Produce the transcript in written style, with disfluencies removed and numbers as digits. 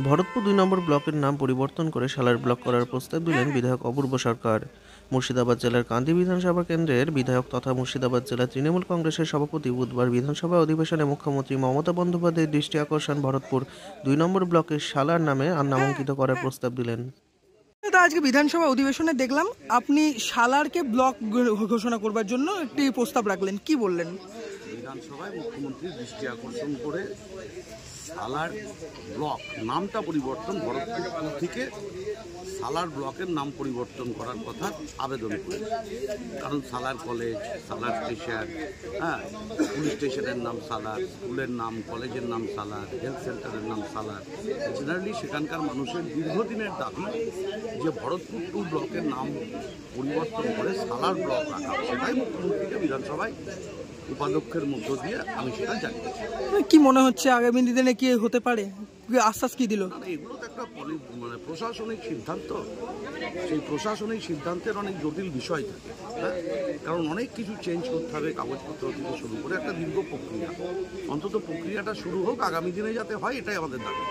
ভরতপুর ২ নম্বর ব্লকের নাম পরিবর্তন করে সালার ব্লক করার প্রস্তাব দিলেন বিধায়ক অপূর্ব সরকার। মুর্শিদাবাদ জেলার কান্দি বিধানসভা কেন্দ্রের বিধায়ক তথা মুর্শিদাবাদ জেলা তৃণমূল কংগ্রেসের সভাপতি বুধবার বিধানসভা অধিবেশনে মুখ্যমন্ত্রী মমতা বন্দ্যোপাধ্যায়ের দৃষ্টি আকর্ষণ ভরতপুর ২ নম্বর ব্লকের সালার নামে নামাঙ্কিত করার প্রস্তাব দিলেন। দাদা, আজকে বিধানসভা অধিবেশনে দেখলাম আপনি সালারকে ব্লক ঘোষণা করবার জন্য একটি প্রস্তাব রাখলেন, কি বললেন? বিধানসভায় মুখ্যমন্ত্রীর দৃষ্টি আকর্ষণ করে সালার ব্লক নামটা পরিবর্তন, ভরতপুর থেকে সালার ব্লকের নাম পরিবর্তন করার কথা আবেদন করে। কারণ সালার কলেজ, সালার স্টেশন, পুলিশ স্টেশনের নাম সালার, স্কুলের নাম, কলেজের নাম সালার, হেলথ সেন্টারের নাম সালার। জেনারেলি সেখানকার মানুষের দীর্ঘদিনের দাবি যে ভরতপুর 2 ব্লকের নাম পরিবর্তন করে সালার ব্লক রাখা, সেটাই মুখ্যমন্ত্রীকে বিধানসভায় উপাধ্যক্ষের মধ্য দিয়ে আমি সেটা জানিয়েছি। কি মনে হচ্ছে আগামী দিনে কি হতে পারে, আশ্বাস কি দিল? এগুলো তো একটা প্রশাসনিক সিদ্ধান্ত, সেই প্রশাসনিক সিদ্ধান্তের অনেক জটিল বিষয় থাকে, কারণ অনেক কিছু চেঞ্জ করতে হবে, কাগজপত্র থেকে শুরু করে একটা দীর্ঘ প্রক্রিয়া। অন্তত প্রক্রিয়াটা শুরু হোক, আগামী দিনে যাতে হয়, এটাই আমাদের দাবি।